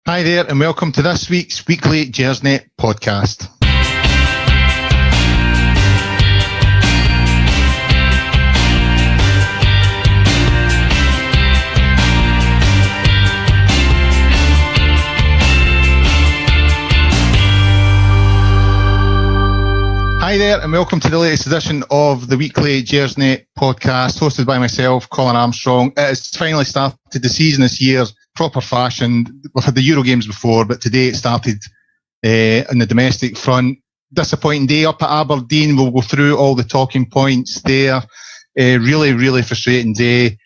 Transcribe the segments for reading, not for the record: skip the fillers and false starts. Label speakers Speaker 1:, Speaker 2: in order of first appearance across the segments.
Speaker 1: Hi there, and welcome to this week's weekly Gersnet Podcast. Hi there, and welcome to the latest edition of the weekly Gersnet Podcast, hosted by myself, Colin Armstrong. It has finally started the season this year, proper fashion. We've had the Euro games before, but today it started on the domestic front. Disappointing day up at Aberdeen. We'll go through all the talking points there. Really frustrating day.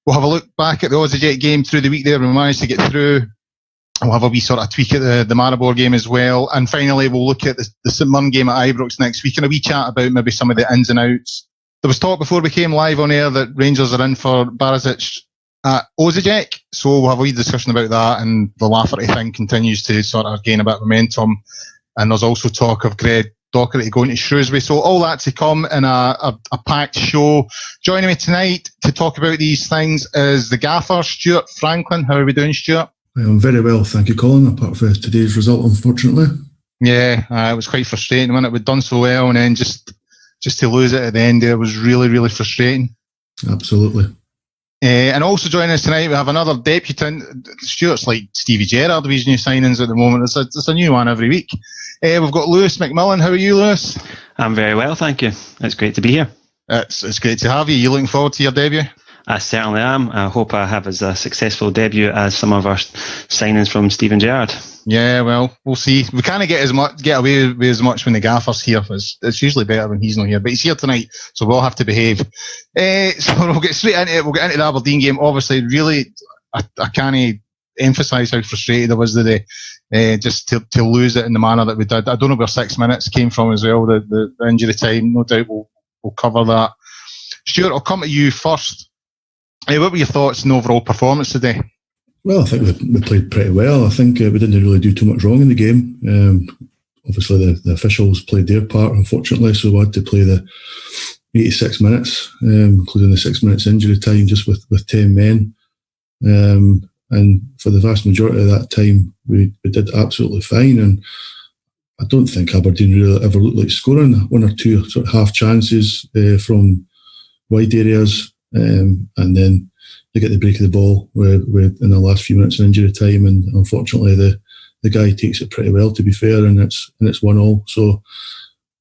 Speaker 1: We'll have a look back at the Aussie game through the week there. We managed to get through. We'll have a wee sort of tweak at the Maribor game as well. And finally, we'll look at the St Mirren game at Ibrox next week and a wee chat about maybe some of the ins and outs. There was talk before we came live on air that Rangers are in for Barisic at Osijek, so we'll have a wee discussion about that, and the Lafferty thing continues to sort of gain a bit of momentum, and there's also talk of Greg Docherty going to Shrewsbury, so all that to come in a packed show. Joining me tonight to talk about these things is the gaffer, Stewart Franklin. How are we doing, Stewart?
Speaker 2: I'm very well, thank you, Colin, apart from today's result, unfortunately.
Speaker 1: Yeah, it was quite frustrating when we'd done so well, and then just to lose it at the end there was really frustrating.
Speaker 2: Absolutely.
Speaker 1: And also joining us tonight, we have another debutant. Stuart's like Stevie Gerrard of his new signings at the moment. It's a new one every week. We've got Lewis McMillan. How are you, Lewis?
Speaker 3: I'm very well, thank you. It's great to be here.
Speaker 1: It's great to have you. You looking forward to your debut?
Speaker 3: I certainly am. I hope I have as a successful debut as some of our signings from Steven Gerrard.
Speaker 1: Yeah, well, we'll see. We can't get away with as much when the gaffer's here. It's usually better when he's not here, but he's here tonight, so we'll have to behave. So we'll get straight into it. We'll get into the Aberdeen game. Obviously, really, I can't emphasise how frustrated I was today, just to lose it in the manner that we did. I don't know where 6 minutes came from as well, the injury time. No doubt we'll cover that. Stuart, I'll come to you first. What were your thoughts on the overall performance today?
Speaker 2: Well, I think we played pretty well. I think we didn't really do too much wrong in the game. Obviously, the officials played their part, unfortunately, so we had to play the 86 minutes, including the 6 minutes injury time, just with 10 men. And for the vast majority of that time, we did absolutely fine. And I don't think Aberdeen really ever looked like scoring. One or two sort of half chances from wide areas. And then they get the break of the ball in the last few minutes of injury time, and unfortunately the guy takes it pretty well, to be fair, and it's 1-1. So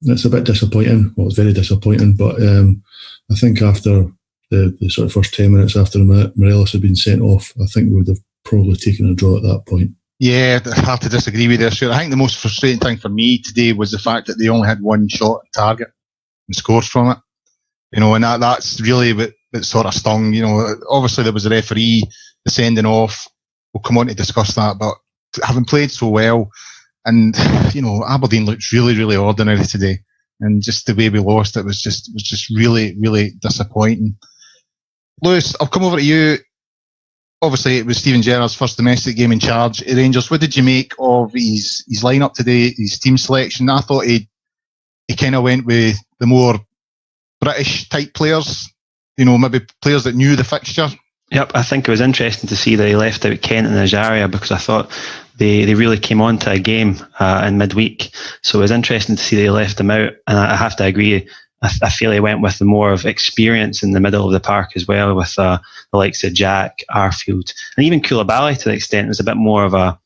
Speaker 2: it's a bit disappointing. Well, it's very disappointing, but I think after the sort of first 10 minutes after Morelos had been sent off, I think we would have probably taken a draw at that point. Yeah,
Speaker 1: I have to disagree with you, sure. I think the most frustrating thing for me today was the fact that they only had one shot on target and scored from it. You know, and that's really what sort of stung. You know, obviously there was a referee, the sending off. We'll come on to discuss that, but having played so well, and you know, Aberdeen looked really ordinary today, and just the way we lost it was just really disappointing. Lewis, I'll come over to you. Obviously, it was Steven Gerrard's first domestic game in charge at Rangers. What did you make of his lineup today, his team selection? I thought he kind of went with the more British type players, you know, maybe players that knew the fixture.
Speaker 3: Yep, I think it was interesting to see that he left out Kent and Ajaria, because I thought they really came on to a game in midweek. So it was interesting to see that he left them out. And I have to agree, I feel he went with the more of experience in the middle of the park as well, with the likes of Jack, Arfield, and even Koulibaly to the extent. It was a bit more of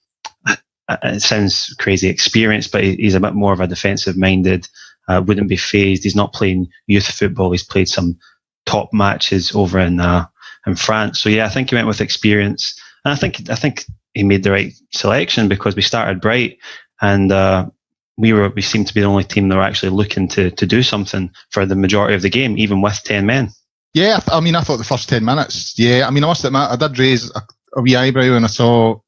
Speaker 3: it sounds crazy, experience, but he's a bit more of a defensive-minded, wouldn't be phased. He's not playing youth football. He's played some top matches over in France. So yeah, I think he went with experience, and I think he made the right selection, because we started bright, and we seemed to be the only team that were actually looking to do something for the majority of the game, even with 10 men.
Speaker 1: Yeah, I mean, I thought the first 10 minutes. Yeah, I mean, I must admit, I did raise a wee eyebrow when I saw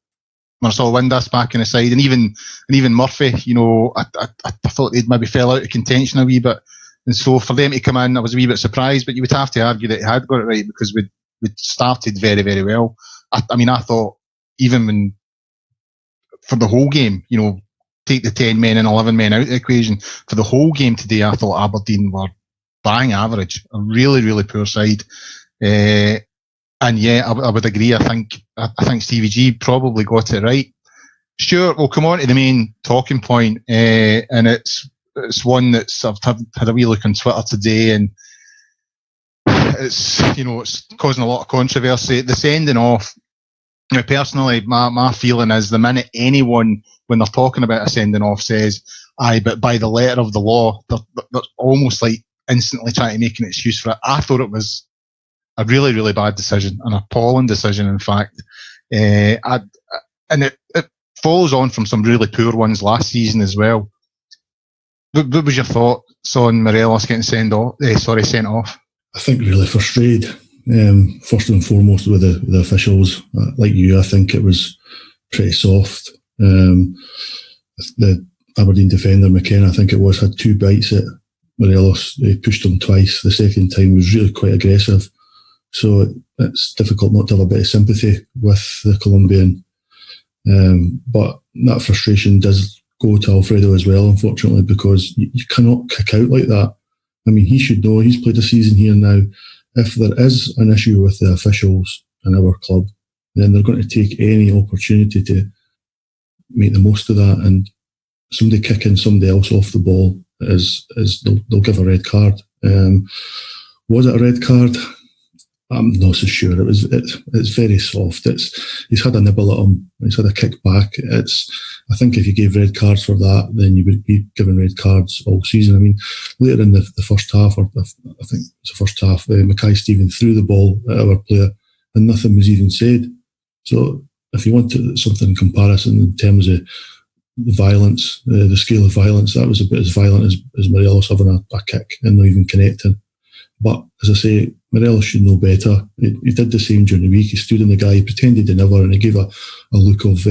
Speaker 1: Windass back in the side, and even Murphy. You know, I thought they'd maybe fell out of contention a wee bit, and so for them to come in, I was a wee bit surprised. But you would have to argue that he had got it right, because we'd started very well. I mean, I thought even for the whole game, you know, take the 10 men and 11 men out of the equation, for the whole game today, I thought Aberdeen were bang average, a really poor side. And yeah, I would agree. I think Stevie G probably got it right. Sure, we'll come on to the main talking point, and it's one that's I've had a wee look on Twitter today, and it's it's causing a lot of controversy. The sending off. Personally, my feeling is the minute anyone, when they're talking about a sending off, says, "Aye, but by the letter of the law," they're almost like instantly trying to make an excuse for it. I thought it was a really, really bad decision, an appalling decision, in fact. And it follows on from some really poor ones last season as well. What was your thoughts on Morelos getting sent off?
Speaker 2: I think really frustrated. First and foremost with the officials. Like you, I think it was pretty soft. The Aberdeen defender, McKenna, I think it was, had 2 bites at Morelos. He pushed him twice. The second time was really quite aggressive. So it's difficult not to have a bit of sympathy with the Colombian. But that frustration does go to Alfredo as well, unfortunately, because you cannot kick out like that. I mean, he should know. He's played a season here now. If there is an issue with the officials in our club, then they're going to take any opportunity to make the most of that. And somebody kicking somebody else off the ball they'll give a red card. Was it a red card? I'm not so sure. It's very soft. He's had a nibble at him. He's had a kick back. I think if you gave red cards for that, then you would be given red cards all season. I mean, later in the first half, or I think it's the first half, Mackay Stephen threw the ball at our player and nothing was even said. So if you want something in comparison in terms of the violence, the scale of violence, that was a bit as violent as Morelos having a kick and not even connecting. But as I say, Morelos should know better. He did the same during the week. He stood on the guy, he pretended to never, and he gave a look of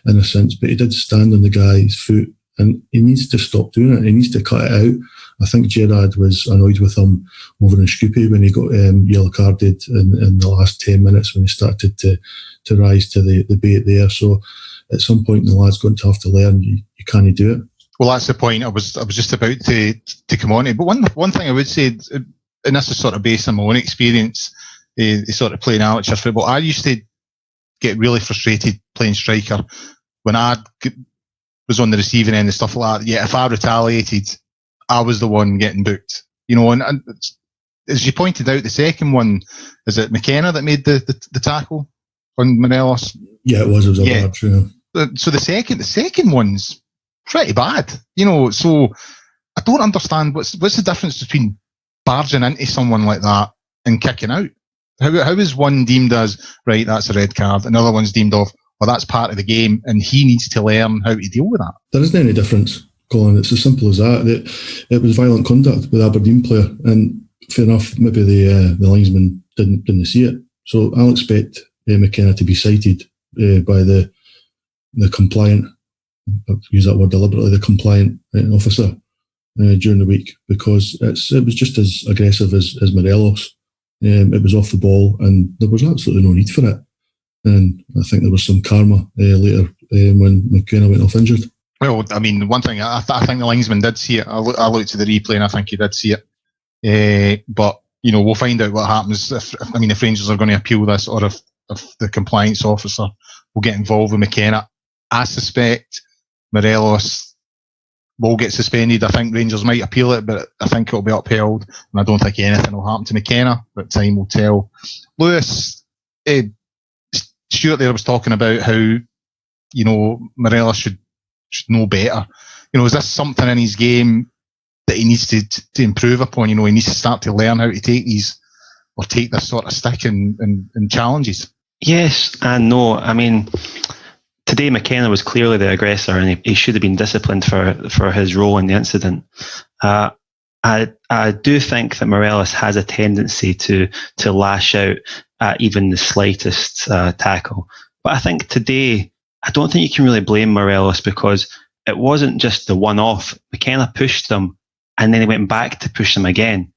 Speaker 2: innocence, but he did stand on the guy's foot, and he needs to stop doing it. He needs to cut it out. I think Gerrard was annoyed with him over in Scoopy when he got yellow carded in the last 10 minutes when he started to rise to the bait there. So at some point the lad's going to have to learn you can't do it.
Speaker 1: Well, that's the point I was just about to come on to. But one thing I would say, and this is sort of based on my own experience, sort of playing amateur football. I used to get really frustrated playing striker when I was on the receiving end and stuff like that. Yeah, if I retaliated, I was the one getting booked. And as you pointed out, the second one, is it McKenna that made the tackle on Morelos?
Speaker 2: Yeah, it was. It was a bad too.
Speaker 1: So the second one's pretty bad. So I don't understand what's the difference between barging into someone like that and kicking out. How is one deemed as, right, that's a red card, another one's deemed of, well, that's part of the game and he needs to learn how to deal with that?
Speaker 2: There isn't any difference, Colin. It's as simple as that. It was violent conduct with the Aberdeen player, and fair enough, maybe the linesman didn't see it. So I'll expect McKenna to be cited by the compliant, I'll use that word deliberately, the compliant officer during the week, because it was just as aggressive as Morelos. It was off the ball and there was absolutely no need for it. And I think there was some karma later when McKenna went off injured.
Speaker 1: Well, I mean, one thing, I think the linesman did see it. I looked at the replay and I think he did see it. But, we'll find out what happens if Rangers are going to appeal this, or if the compliance officer will get involved with McKenna. I suspect Morelos will get suspended. I think Rangers might appeal it, but I think it'll be upheld, and I don't think anything will happen to McKenna, but time will tell. Lewis, Stewart there was talking about how, Morelos should know better. Is this something in his game that he needs to improve upon? He needs to start to learn how to take this sort of stick in challenges. Yes
Speaker 3: and no. I mean, today McKenna was clearly the aggressor, and he should have been disciplined for his role in the incident. I do think that Morelos has a tendency to lash out at even the slightest tackle. But I think today, I don't think you can really blame Morelos, because it wasn't just the one-off. McKenna pushed him, and then he went back to push him again.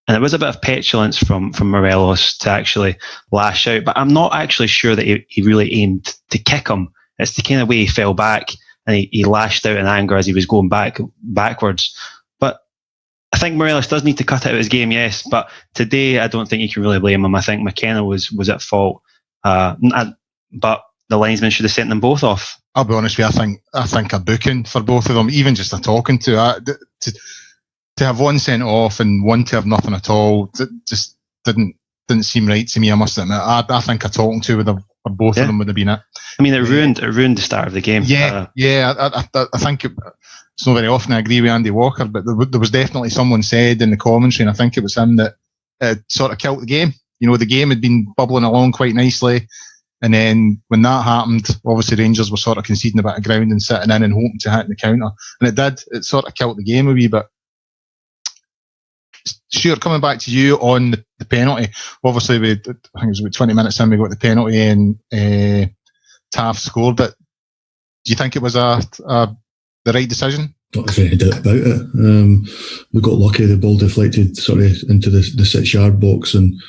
Speaker 3: And there was a bit of petulance from Morelos to actually lash out. But I'm not actually sure that he really aimed to kick him. It's the kind of way he fell back and he lashed out in anger as he was going backwards. But I think Morelos does need to cut out his game, yes. But today, I don't think you can really blame him. I think McKenna was at fault. But the linesman should have sent them both off.
Speaker 1: I'll be honest with you, I think a booking for both of them, even just a talking to have one sent off and one to have nothing at all, just didn't seem right to me, I must admit. I think a talking to for both of them would have been it.
Speaker 3: I mean, it ruined the start of the game.
Speaker 1: I think it's not very often I agree with Andy Walker, but there was definitely someone said in the commentary, and I think it was him, that sort of killed the game. You know, the game had been bubbling along quite nicely, and then when that happened, obviously Rangers were sort of conceding a bit of ground and sitting in and hoping to hit the counter, and it did. It sort of killed the game a wee bit. Stewart, coming back to you on the penalty, obviously I think it was about 20 minutes in we got the penalty and Taff scored, but do you think it was the right decision?
Speaker 2: Not any doubt about it. We got lucky, the ball deflected sort of into the 6-yard box, and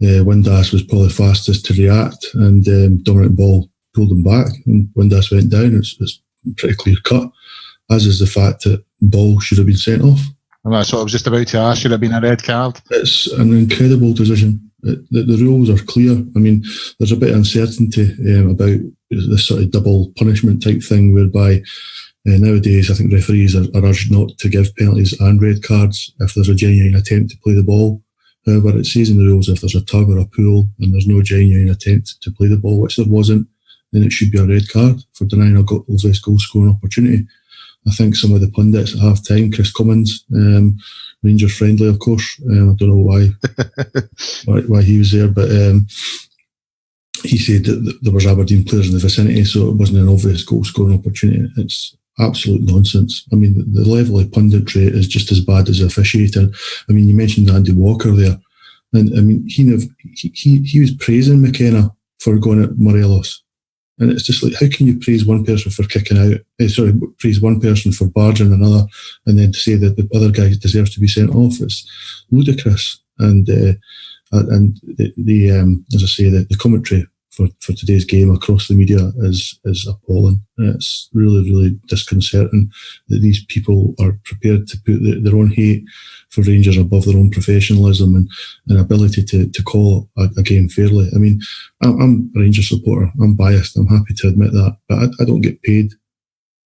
Speaker 2: Windass was probably fastest to react, and dominant ball pulled him back, and Windass went down. It's pretty clear cut, as is the fact that ball should have been sent off.
Speaker 1: And that's what I was just about to ask. Should have been a red card.
Speaker 2: It's an incredible decision. The rules are clear. I mean, there's a bit of uncertainty about this sort of double punishment type thing, whereby nowadays I think referees are urged not to give penalties and red cards if there's a genuine attempt to play the ball. However, it says in the rules if there's a tug or a pull and there's no genuine attempt to play the ball, which there wasn't, then it should be a red card for denying a goal scoring opportunity. I think some of the pundits at half time, Chris Cummins, Rangers friendly, of course. I don't know why he was there, but he said that there was Aberdeen players in the vicinity, so it wasn't an obvious goal scoring opportunity. It's absolute nonsense. I mean, the level of punditry is just as bad as officiating. I mean, you mentioned Andy Walker there, and I mean, he was praising McKenna for going at Morelos. And it's just like, how can you praise one person for kicking out? Praise one person for barging another, and then to say that the other guy deserves to be sent off? It's ludicrous. And as I say, the commentary for today's game across the media is appalling. It's really, really disconcerting that these people are prepared to put their own hate for Rangers above their own professionalism and ability to call a game fairly. I mean, I'm a Rangers supporter. I'm biased. I'm happy to admit that. But I don't get paid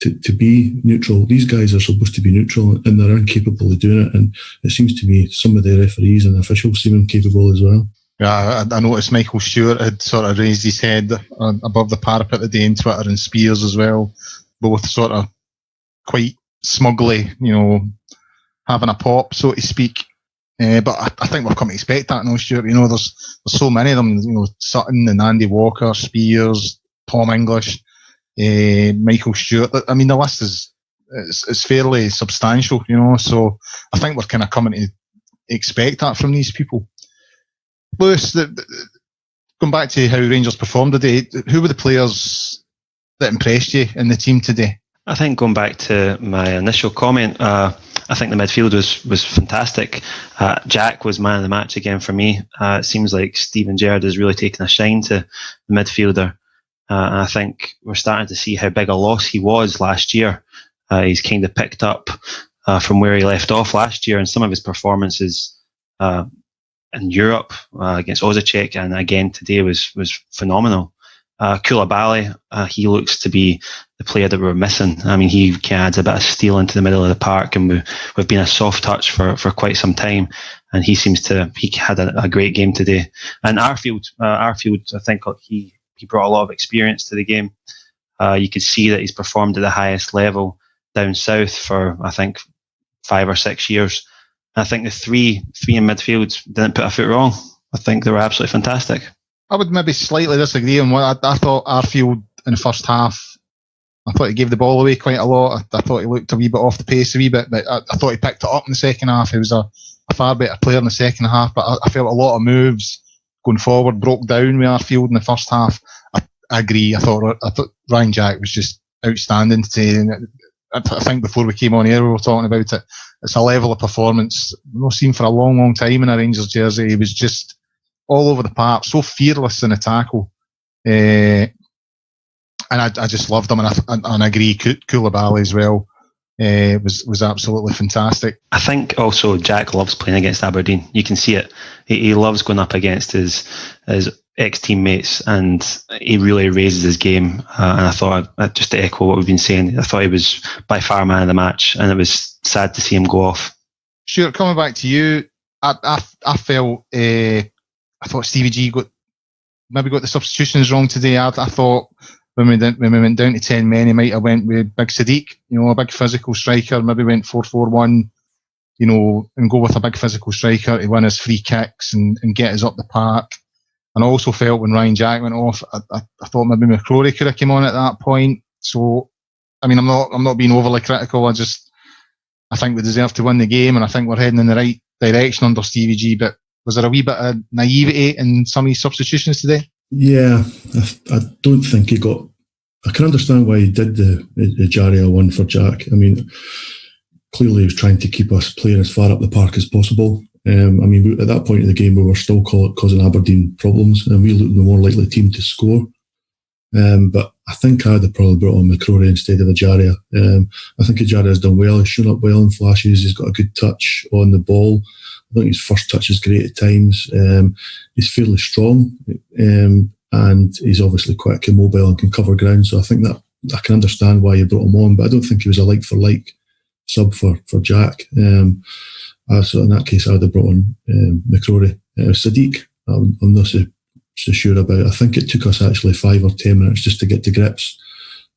Speaker 2: to be neutral. These guys are supposed to be neutral, and they're incapable of doing it. And it seems to me some of the referees and officials seem incapable as well.
Speaker 1: Yeah, I noticed Michael Stewart had sort of raised his head above the parapet today on Twitter, and Spears as well, both sort of quite smugly, you know, having a pop, so to speak. But I think we've come to expect that now, Stewart. You know, there's so many of them, you know, Sutton and Andy Walker, Spears, Tom English, Michael Stewart. I mean, the list is fairly substantial, you know, so I think we're kind of coming to expect that from these people. Lewis, going back to how Rangers performed today, who were the players that impressed you in the team today?
Speaker 3: I think going back to my initial comment, I think the midfield was fantastic. Jack was man of the match again for me. It seems like Steven Gerrard has really taken a shine to the midfielder. And I think we're starting to see how big a loss he was last year. He's kind of picked up from where he left off last year, and some of his performances in Europe against Osijek and again today was phenomenal. Koulibaly, he looks to be the player that we're missing. I mean, he adds a bit of steel into the middle of the park, and we've been a soft touch for quite some time, and he had a great game today. And Arfield, I think he brought a lot of experience to the game. You could see that he's performed at the highest level down south for, I think, 5 or 6 years. I think the three in midfield didn't put a foot wrong. I think they were absolutely fantastic.
Speaker 1: I would maybe slightly disagree on what I thought. Arfield in the first half, I thought he gave the ball away quite a lot. I thought he looked a wee bit off the pace a wee bit, but I thought he picked it up in the second half. He was a far better player in the second half, but I felt a lot of moves going forward broke down with Arfield in the first half. I agree. I thought Ryan Jack was just outstanding today. And I think before we came on air, we were talking about it. It's a level of performance we've not seen for a long, long time in a Rangers jersey. He was just all over the park, so fearless in the tackle. And I just loved him. And I agree, Koulibaly as well was absolutely fantastic.
Speaker 3: I think also Jack loves playing against Aberdeen. You can see it. He loves going up against his ex-teammates, and he really raises his game. And I thought, just to echo what we've been saying, I thought he was by far man of the match, and it was sad to see him go off.
Speaker 1: Stuart, coming back to you, I felt I thought Stevie G got the substitutions wrong today. I thought when we went down to 10 men, he might have went with Big Sadiq, a big physical striker. Maybe went 4-4-1, and go with a big physical striker to win his free kicks and get us up the park. And I also felt when Ryan Jack went off, I thought maybe McCrory could have come on at that point. So, I mean, I'm not being overly critical. I think we deserve to win the game, and I think we're heading in the right direction under Stevie G. But was there a wee bit of naivety in some of his substitutions today?
Speaker 2: Yeah, I don't think he got. I can understand why he did the Jaria one for Jack. I mean, clearly he was trying to keep us playing as far up the park as possible. I mean, at that point in the game, we were still causing Aberdeen problems, and we looked the more likely team to score. But I think I'd have probably brought on McCrory instead of Ajaria. I think Ajaria has done well. He's shown up well in flashes. He's got a good touch on the ball. I think his first touch is great at times. He's fairly strong, and he's obviously quite mobile and can cover ground. So I think that I can understand why you brought him on, but I don't think he was a like-for-like sub for Jack. So in that case, I would have brought on McCrory. Sadiq, I'm not so sure about. I think it took us actually 5 or 10 minutes just to get to grips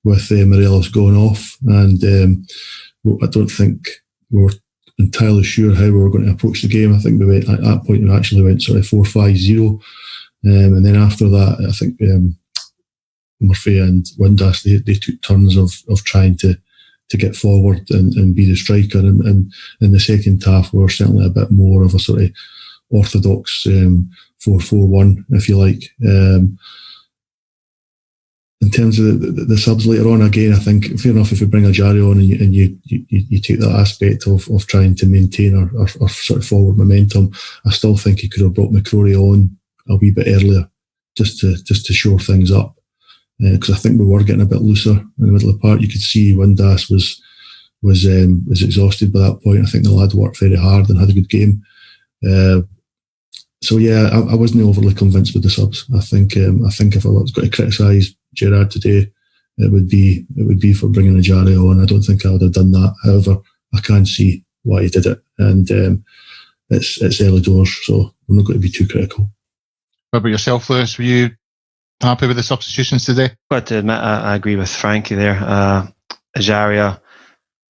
Speaker 2: with Morelos going off, and I don't think we were entirely sure how we were going to approach the game. I think we went at that point. We actually went sort of 4-5-0, and then after that, I think Murphy and Windass they took turns of trying to get forward and be the striker. And in the second half, we were certainly a bit more of a sort of orthodox 4-4-1, if you like. In terms of the subs later on, again, I think fair enough if you bring a Jarry on and you take that aspect of trying to maintain our sort of forward momentum. I still think he could have brought McCrory on a wee bit earlier just to shore things up. Because I think we were getting a bit looser in the middle of the park. You could see Windass was exhausted by that point. I think the lad worked very hard and had a good game. So yeah, I wasn't overly convinced with the subs. I think if I was going to criticise Gerrard today, it would be for bringing a Jarry on. I don't think I would have done that. However, I can see why he did it, and it's early doors, so I'm not going to be too critical.
Speaker 1: What about yourself, Lewis? Were you happy with the substitutions today?
Speaker 3: Got to admit, I agree with Frankie there. Ajaria,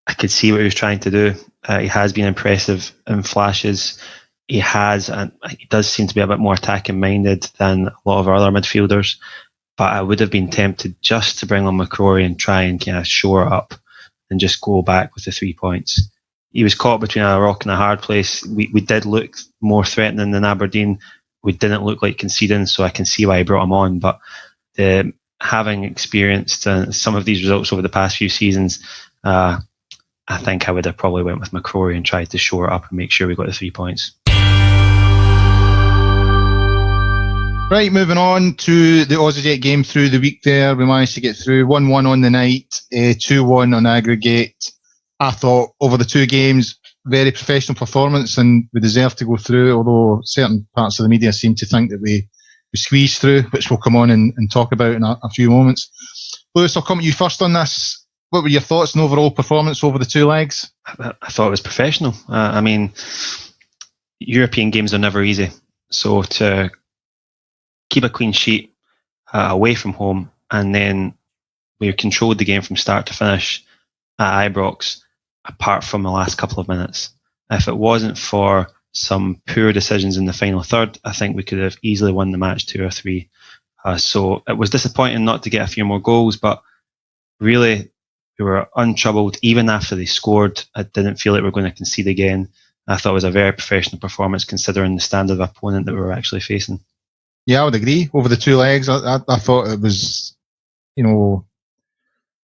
Speaker 3: I could see what he was trying to do. He has been impressive in flashes. He does seem to be a bit more attacking minded than a lot of our other midfielders. But I would have been tempted just to bring on McCrory and try and kind of shore up and just go back with the 3 points. He was caught between a rock and a hard place. We did look more threatening than Aberdeen. We didn't look like conceding, so I can see why he brought him on. But having experienced some of these results over the past few seasons, I think I would have probably went with McCrory and tried to shore up and make sure we got the 3 points.
Speaker 1: Right, moving on to the Aussie game through the week there. We managed to get through 1-1 on the night, 2-1 on aggregate. I thought over the two games, very professional performance, and we deserved to go through, although certain parts of the media seem to think that we squeezed through, which we'll come on and talk about in a few moments. Lewis, I'll come to you first on this. What were your thoughts on overall performance over the two legs?
Speaker 3: I thought it was professional. I mean, European games are never easy. So to keep a clean sheet away from home, and then we controlled the game from start to finish at Ibrox, apart from the last couple of minutes. If it wasn't for some poor decisions in the final third, I think we could have easily won the match 2 or 3. So it was disappointing not to get a few more goals, but really we were untroubled even after they scored. I didn't feel like we were going to concede again. I thought it was a very professional performance considering the standard of opponent that we were actually facing.
Speaker 1: Yeah, I would agree. Over the two legs, I thought it was, I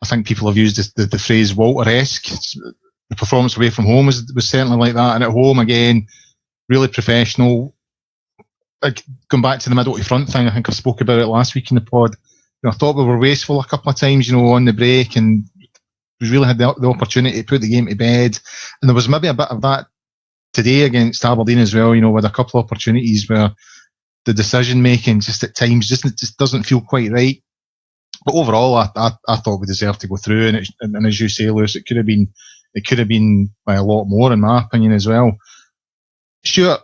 Speaker 1: think people have used the phrase Walter-esque. The performance away from home was certainly like that. And at home, again, really professional. Like, going back to the middle to front thing, I think I spoke about it last week in the pod. I thought we were wasteful a couple of times, on the break, and we really had the opportunity to put the game to bed. And there was maybe a bit of that today against Aberdeen as well, with a couple of opportunities where the decision making just at times just doesn't feel quite right. But overall, I thought we deserved to go through, and as you say, Lewis, it could have been by a lot more, in my opinion, as well. Stewart,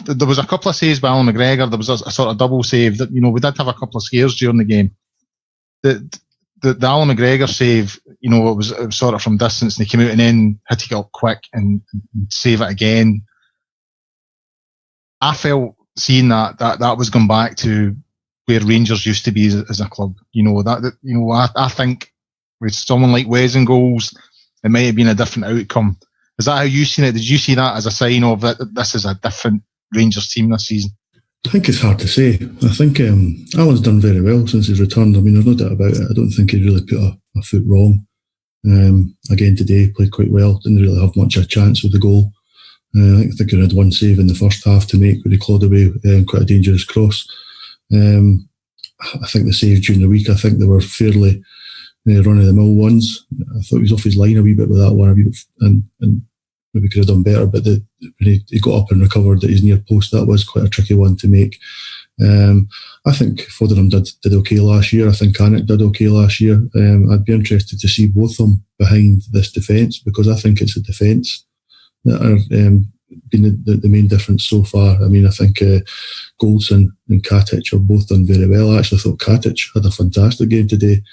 Speaker 1: there was a couple of saves by Alan McGregor. There was a sort of double save that, we did have a couple of scares during the game. The Alan McGregor save, it was sort of from distance, and he came out and then had to get up quick and save it again. I felt that was going back to where Rangers used to be as a club. I think with someone like Wes in goals, it might have been a different outcome. Is that how you seen it? Did you see that as a sign of that this is a different Rangers team this season?
Speaker 2: I think it's hard to say. I think Alan's done very well since he's returned. I mean, there's no doubt about it. I don't think he really put a foot wrong. Again today, played quite well. Didn't really have much of a chance with the goal. I think he had one save in the first half to make where he clawed away quite a dangerous cross. I think the saves during the week, I think they were fairly run-of-the-mill ones. I thought he was off his line a wee bit with that one, and maybe could have done better, but when he got up and recovered at his near post, that was quite a tricky one to make. I think Foderingham did okay last year. I think Canuck did okay last year. I'd be interested to see both of them behind this defence, because I think it's the defence that are been the main difference so far. I mean, I think Goldson and Katic have both done very well. I actually thought Katic had a fantastic game today.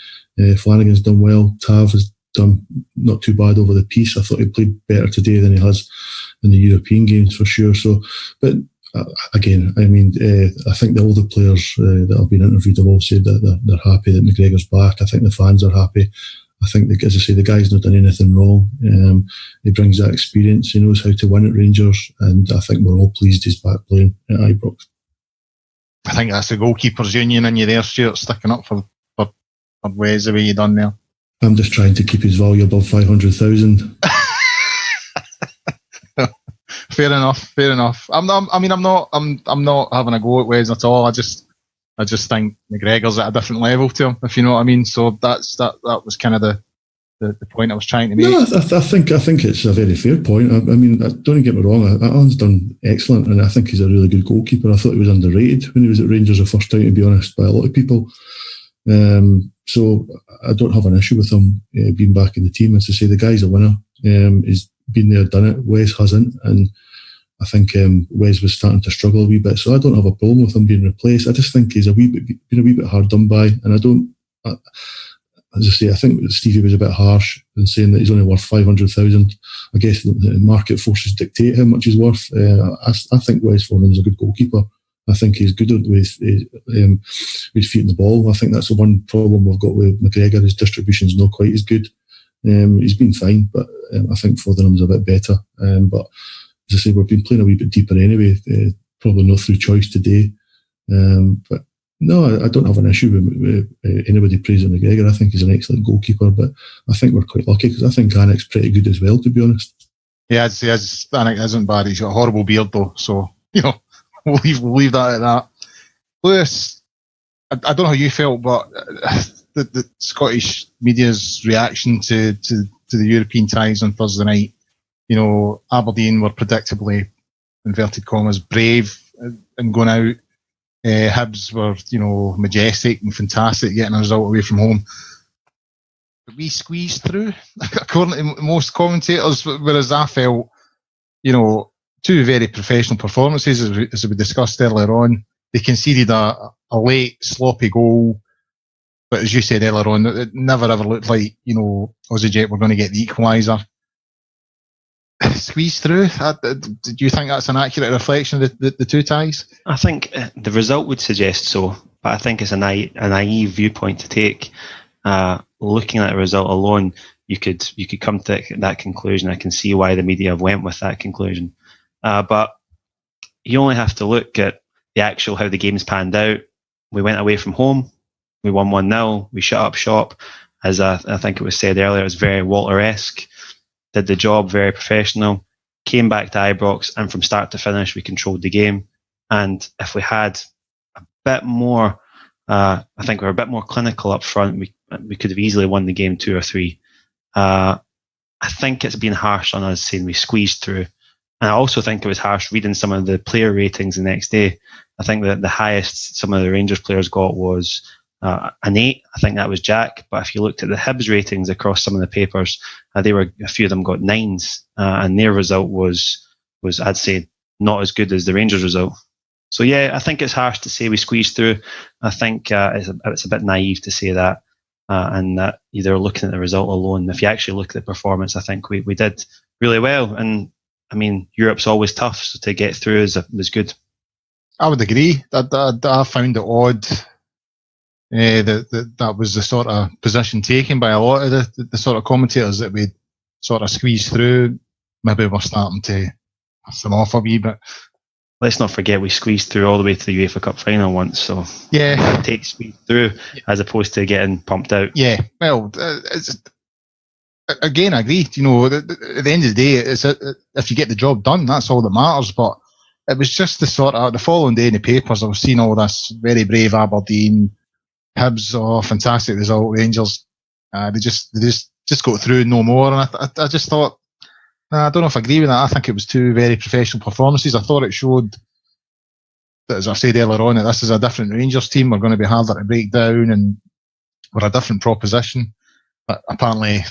Speaker 2: Flanagan's done well. Tav has done not too bad over the piece. I thought he played better today than he has in the European games for sure. So, but again, I mean, I think all the players that have been interviewed have all said that they're happy that McGregor's back. I think the fans are happy. I think, as I say, the guy's not done anything wrong. He brings that experience. He knows how to win at Rangers, and I think we're all pleased he's back playing at Ibrox.
Speaker 1: I think that's the goalkeepers union in you there, Stuart, sticking up for Wes the way you done there.
Speaker 2: I'm just trying to keep his value above 500,000.
Speaker 1: Fair enough. I'm not having a go at Wes at all. I just think McGregor's at a different level to him, if you know what I mean. So that was kind of the point I was trying to make.
Speaker 2: No, I think it's a very fair point. I mean, don't get me wrong. Alan's done excellent, and I think he's a really good goalkeeper. I thought he was underrated when he was at Rangers the first time, to be honest, by a lot of people. So I don't have an issue with him being back in the team. As I say, the guy's a winner. He's been there, done it. Wes hasn't, and I think Wes was starting to struggle a wee bit. So I don't have a problem with him being replaced. I just think he's been a wee bit hard done by, and as I say, I think Stevie was a bit harsh in saying that he's only worth 500,000. I guess the market forces dictate how much he's worth. I think Wes Foderingham is a good goalkeeper. I think he's good with his feet in the ball. I think that's the one problem we've got with McGregor. His distribution's not quite as good. He's been fine, but I think Foderinham's a bit better. But as I say, we've been playing a wee bit deeper anyway. Probably not through choice today. But no, I don't have an issue with anybody praising McGregor. I think he's an excellent goalkeeper, but I think we're quite lucky because I think Canuck's pretty good as well, to be honest.
Speaker 1: Yeah, Canuck isn't bad. He's got a horrible beard though, so we'll leave that at that. Lewis, I don't know how you felt, but the Scottish media's reaction to the European ties on Thursday night. Aberdeen were predictably, inverted commas, brave in going out. Hibs were, majestic and fantastic getting a result away from home. But we squeezed through, according to most commentators, whereas I felt, two very professional performances, as we discussed earlier on. They conceded a late, sloppy goal, but as you said earlier on, it never ever looked like, Aussie were going to get the equaliser. Squeeze through. Do you think that's an accurate reflection of the two ties?
Speaker 3: I think the result would suggest so, but I think it's a naive viewpoint to take. Looking at the result alone, you could come to that conclusion. I can see why the media have went with that conclusion, but you only have to look at the actual how the game's panned out. We went away from home. We won 1-0. We shut up shop, as I think it was said earlier. It was very Walter-esque. Did the job, very professional, came back to Ibrox, and from start to finish, we controlled the game. And if we had a bit more, I think we were a bit more clinical up front, we could have easily won the game 2 or 3. I think it's been harsh on us saying we squeezed through. And I also think it was harsh reading some of the player ratings the next day. I think that the highest some of the Rangers players got was an 8. I think that was Jack. But if you looked at the Hibs ratings across some of the papers, a few of them got 9s, and their result was I'd say not as good as the Rangers result. So yeah, I think it's harsh to say we squeezed through. I think it's a bit naive to say that, and that either looking at the result alone. If you actually look at the performance, I think we did really well. And I mean, Europe's always tough, so to get through was good.
Speaker 1: I would agree. I found it odd that was the sort of position taken by a lot of the sort of commentators, that we sort of squeezed through. Maybe we're starting to piss them off a wee bit.
Speaker 3: Let's not forget we squeezed through all the way to the UEFA Cup final once, so
Speaker 1: yeah,
Speaker 3: take squeeze through as opposed to getting pumped out.
Speaker 1: Yeah, well, again, I agree. You know, at the end of the day, if you get the job done, that's all that matters. But it was just the following day in the papers, I was seeing all this very brave Aberdeen, Hibs, fantastic result, Rangers. They just got through no more, and I just thought, I don't know if I agree with that. I think it was 2 very professional performances. I thought it showed that, as I said earlier on, that this is a different Rangers team. We're going to be harder to break down, and we're a different proposition. But apparently,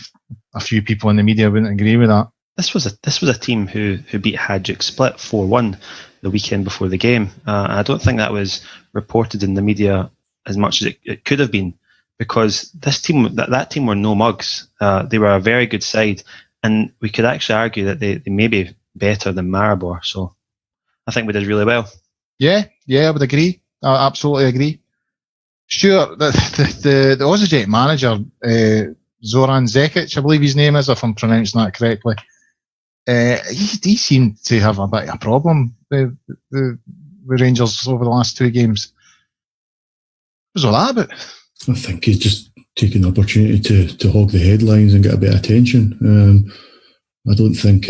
Speaker 1: a few people in the media wouldn't agree with that.
Speaker 3: This was a team who beat Hajduk Split 4-1 the weekend before the game. I don't think that was reported in the media as much as it could have been, because this team, that team were no mugs. They were a very good side, and we could actually argue that they may be better than Maribor. So I think we did really well. Yeah,
Speaker 1: I would agree. I absolutely agree. Sure, the Osijek manager, Zoran Zekic, I believe his name is, if I'm pronouncing that correctly, he seemed to have a bit of a problem with Rangers over the last 2 games. What was all that about?
Speaker 2: I think he's just taking the opportunity to hog the headlines and get a bit of attention. I don't think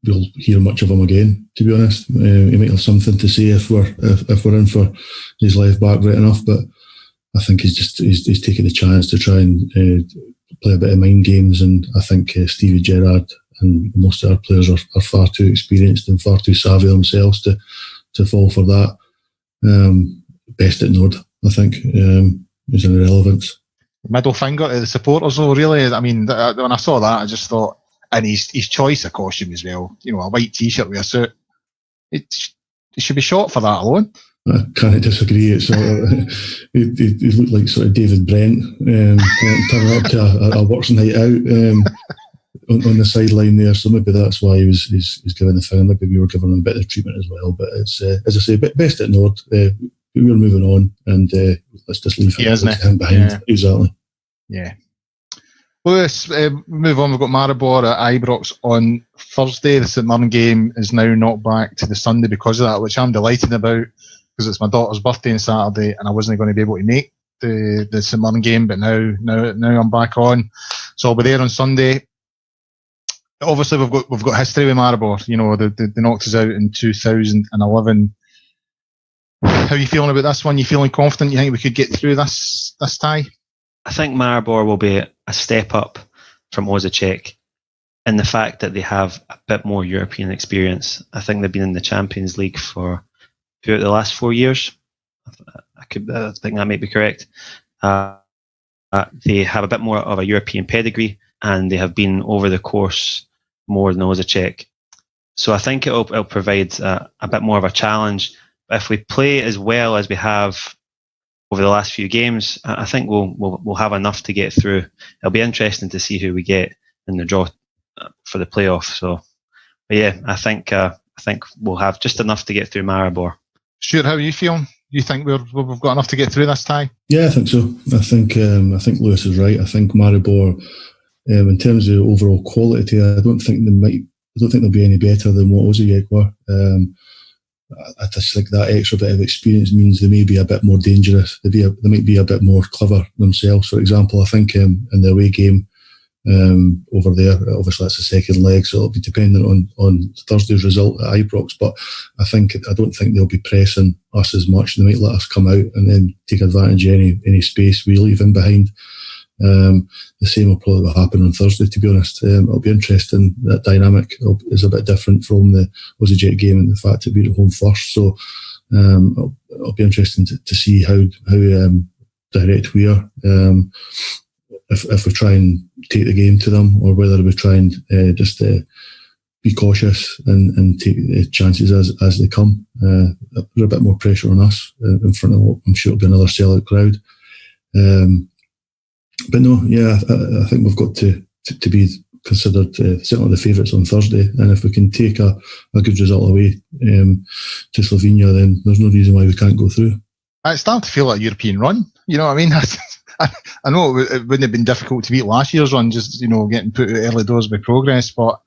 Speaker 2: we'll hear much of him again, to be honest. He might have something to say if we're in for his left back right enough, but I think he's taking the chance to try and play a bit of mind games, and I think Stevie Gerrard and most of our players are far too experienced and far too savvy themselves to fall for that. Best ignored, I think, is an irrelevance.
Speaker 1: Middle finger to the supporters, though, really. I mean, when I saw that, I just thought, and his choice of costume as well, you know, a white t-shirt with a suit, it should be shot for that alone.
Speaker 2: I can't disagree. It's he looked like sort of David Brent turning up to a works night out on the sideline there. So maybe that's why he's given the foul. Maybe we were giving him a bit of treatment as well. But it's as I say, best ignored. We were moving on, and let's just leave him behind. Yeah. Exactly.
Speaker 1: Yeah. Well, let's move on. We've got Maribor at Ibrox on Thursday. The St Mirren game is now knocked back to the Sunday because of that, which I'm delighted about, because it's my daughter's birthday on Saturday and I wasn't going to be able to make the St Mirren game, but now I'm back on, so I'll be there on Sunday. Obviously, we've got history with Maribor. You know, they knocked us out in 2011. How are you feeling about this one? You feeling confident? You think we could get through this tie?
Speaker 3: I think Maribor will be a step up from Osijek in the fact that they have a bit more European experience. I think they've been in the Champions League for throughout the last 4 years. I think that might be correct. They have a bit more of a European pedigree, and they have been over the course more than Osijek. So I think it'll provide a bit more of a challenge. But if we play as well as we have over the last few games, I think we'll have enough to get through. It'll be interesting to see who we get in the draw for the playoff. So, but yeah, I think we'll have just enough to get through Maribor.
Speaker 1: Stuart, how are you feeling? You think we've got enough to get through this tie?
Speaker 2: Yeah, I think so. I think Lewis is right. I think Maribor, in terms of overall quality, I don't think they'll be any better than what Osijek were. I just think that extra bit of experience means they may be a bit more dangerous. They might be a bit more clever themselves. For example, I think in the away game over there, obviously that's the second leg, so it'll be dependent on Thursday's result at Ibrox. But I don't think they'll be pressing us as much. They might let us come out and then take advantage of any space we leave in behind. The same will probably happen on Thursday, to be honest. It'll be interesting. That dynamic is a bit different from the Aussie Jet game and the fact that we're at home first. So it'll be interesting to see how direct we are. If we try and take the game to them, or whether we try and just be cautious and take chances as they come. There's a bit more pressure on us in front of what I'm sure will be another sellout crowd. But no, yeah, I think we've got to be considered certainly the favourites on Thursday, and if we can take a good result away to Slovenia, then there's no reason why we can't go through.
Speaker 1: It's starting to feel like a European run. You know what I mean? I know it wouldn't have been difficult to beat last year's run, just getting put out early doors by Progress, but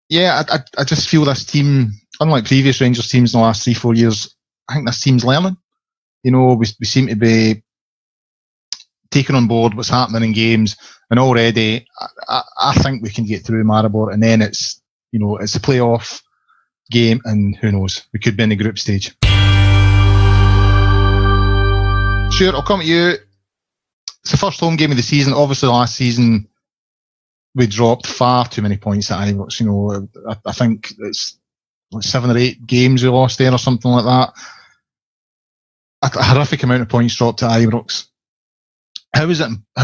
Speaker 1: yeah, I just feel this team, unlike previous Rangers teams in the last 3-4 years, I think this team's learning. We seem to be taking on board what's happening in games, and already I think we can get through Maribor, and then it's a playoff game, and who knows, we could be in the group stage. Sure, I'll come to you. It's the first home game of the season. Obviously, last season we dropped far too many points at Ibrox. I think it's like 7 or 8 games we lost there or something like that. A horrific amount of points dropped at Ibrox. How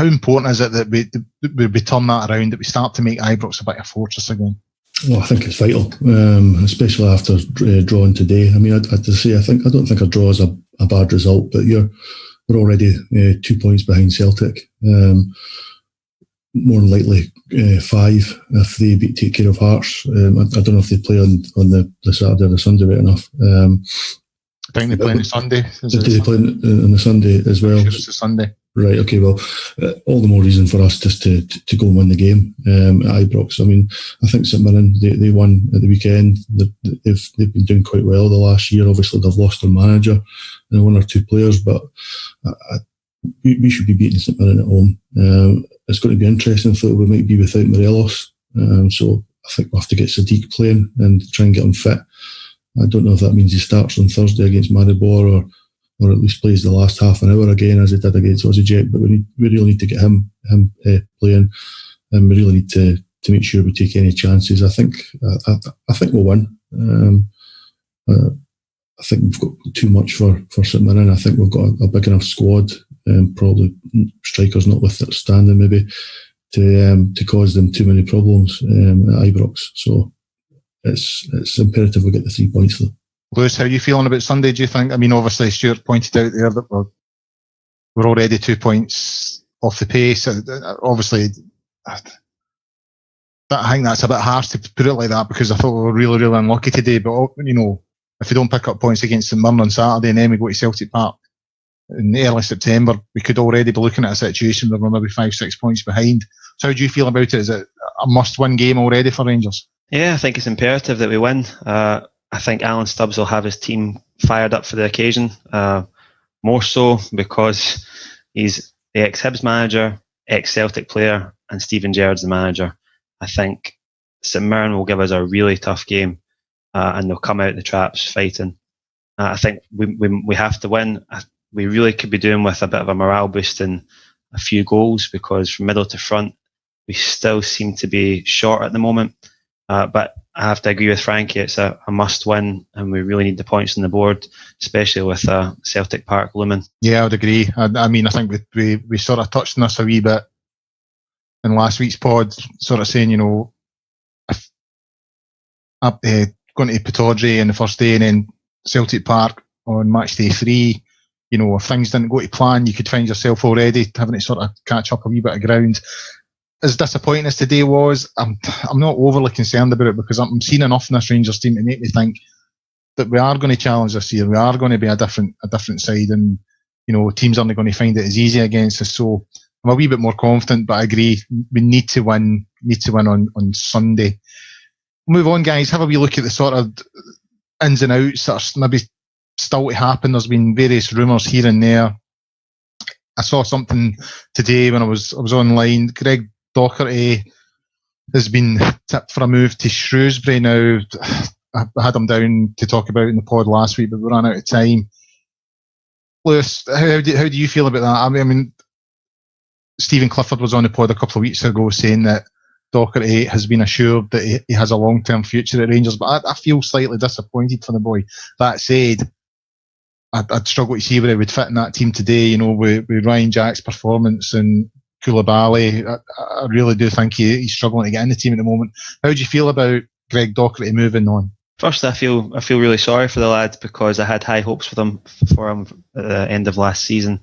Speaker 1: important is it that we turn that around, that we start to make Ibrox a bit of a fortress again?
Speaker 2: Well, I think it's vital, especially after drawing today. I mean, I don't think a draw is a bad result, but we're already 2 points behind Celtic. More than likely 5 if they take care of Hearts. I don't know if they play on the Saturday or the Sunday right enough.
Speaker 1: I think they play on the Sunday.
Speaker 2: Do they play on the Sunday as well?
Speaker 1: Sure, it's a Sunday.
Speaker 2: Right, okay, well, all the more reason for us just to go and win the game at Ibrox. I mean, I think St Mirren, they won at the weekend. They've been doing quite well the last year. Obviously, they've lost their manager and 1 or 2 players, but we should be beating St Mirren at home. It's going to be interesting. I thought we might be without Morelos, so I think we'll have to get Sadiq playing and try and get him fit. I don't know if that means he starts on Thursday against Maribor or at least plays the last half an hour again as he did against Aussie Jet, but we really need to get him playing, and we really need to make sure we take any chances. I think we'll win. I think we've got too much for St Mirren. I think we've got a big enough squad, probably strikers notwithstanding maybe, to cause them too many problems at Ibrox. So it's imperative we get the 3 points though.
Speaker 1: Lewis, how are you feeling about Sunday, do you think? I mean, obviously, Stewart pointed out there that we're already 2 points off the pace. Obviously, I think that's a bit harsh to put it like that, because I thought we were really, really unlucky today. But, if we don't pick up points against St Mirren on Saturday and then we go to Celtic Park in early September, we could already be looking at a situation where we're maybe 5-6 points behind. So how do you feel about it? Is it a must-win game already for Rangers?
Speaker 3: Yeah, I think it's imperative that we win. I think Alan Stubbs will have his team fired up for the occasion, more so because he's the ex-Hibs manager, ex-Celtic player, and Steven Gerrard's the manager. I think St Mirren will give us a really tough game, and they'll come out the traps fighting. I think we have to win. We really could be doing with a bit of a morale boost and a few goals, because from middle to front, we still seem to be short at the moment. But I have to agree with Frankie, it's a must win, and we really need the points on the board, especially with Celtic Park looming. Yeah,
Speaker 1: I would agree. I mean, I think we sort of touched on this a wee bit in last week's pod, sort of saying, if going to Pittodrie in the first day and then Celtic Park on match day 3, if things didn't go to plan, you could find yourself already having to sort of catch up a wee bit of ground. As disappointing as today was, I'm not overly concerned about it, because I'm seeing enough in this Rangers team to make me think that we are going to challenge this year. We are going to be a different side, and teams aren't going to find it as easy against us. So I'm a wee bit more confident, but I agree we need to win. On Sunday. Move on, guys. Have a wee look at the sort of ins and outs that are maybe still to happen. There's been various rumours here and there. I saw something today when I was online. Greg Docherty has been tipped for a move to Shrewsbury now. I had him down to talk about it in the pod last week, but we ran out of time. Lewis, how do you feel about that? I mean, Stephen Clifford was on the pod a couple of weeks ago saying that Docherty has been assured that he has a long-term future at Rangers, but I feel slightly disappointed for the boy. That said, I'd struggle to see where he would fit in that team today, with Ryan Jack's performance and Koulibaly. I really do think he's struggling to get in the team at the moment. How do you feel about Greg Docherty moving on?
Speaker 3: First, I feel really sorry for the lad, because I had high hopes for him at the end of last season.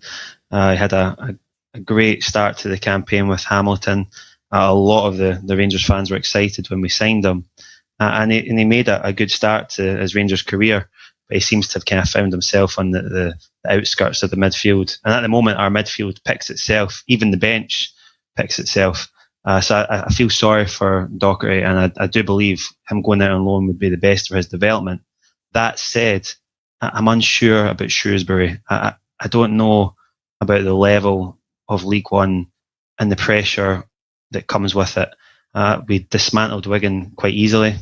Speaker 3: He had a great start to the campaign with Hamilton. A lot of the Rangers fans were excited when we signed him, and he made a good start to his Rangers career. But he seems to have kind of found himself on the outskirts of the midfield. And at the moment, our midfield picks itself. Even the bench picks itself. So I feel sorry for Docherty, and I do believe him going out on loan would be the best for his development. That said, I'm unsure about Shrewsbury. I don't know about the level of League One and the pressure that comes with it. We dismantled Wigan quite easily,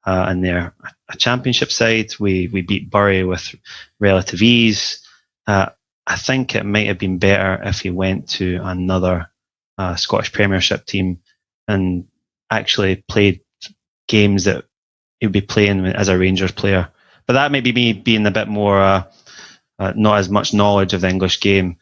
Speaker 3: and they're a championship side. We beat Bury with relative ease. I think it might have been better if he went to another Scottish Premiership team and actually played games that he'd be playing as a Rangers player. But that may be me being a bit more not as much knowledge of the English game,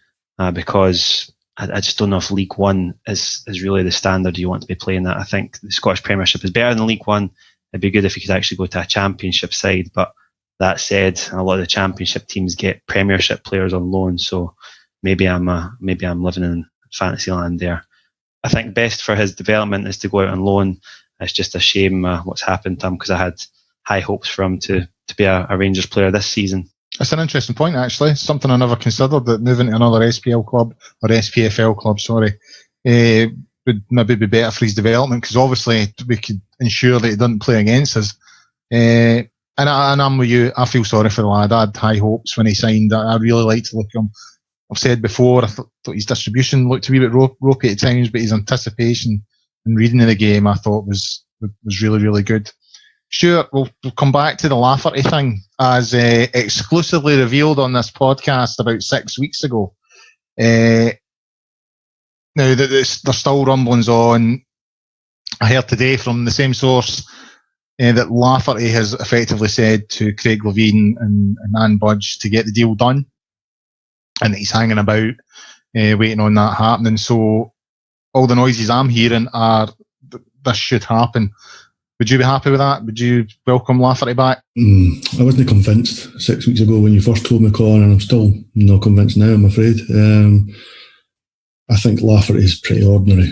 Speaker 3: because I just don't know if League One is really the standard you want to be playing at. I think the Scottish Premiership is better than League One. It'd be good if you could actually go to a Championship side. But that said, a lot of the Championship teams get Premiership players on loan, so maybe I'm living in fantasy land there. I think best for his development is to go out on loan. It's just a shame what's happened to him, because I had high hopes for him to be a Rangers player this season.
Speaker 1: That's an interesting point, actually. Something I never considered, that moving to another SPL club, or SPFL club, would maybe be better for his development, because obviously we could ensure that he doesn't play against us. And I'm with you. I feel sorry for the lad. I had high hopes when he signed. I really liked to look at him. I've said before, I thought his distribution looked a wee bit ropey at times, but his anticipation and reading of the game, I thought was really, really good. Stewart, we'll come back to the Lafferty thing, as exclusively revealed on this podcast about 6 weeks ago. Now, there's still rumblings on. I heard today from the same source that Lafferty has effectively said to Craig Levein and Anne Budge to get the deal done, and that he's hanging about waiting on that happening. So all the noises I'm hearing are this should happen. Would you be happy with that? Would you welcome Lafferty back?
Speaker 2: I wasn't convinced 6 weeks ago when you first told me, Colin, and I'm still not convinced now, I'm afraid. I think Lafferty is pretty ordinary.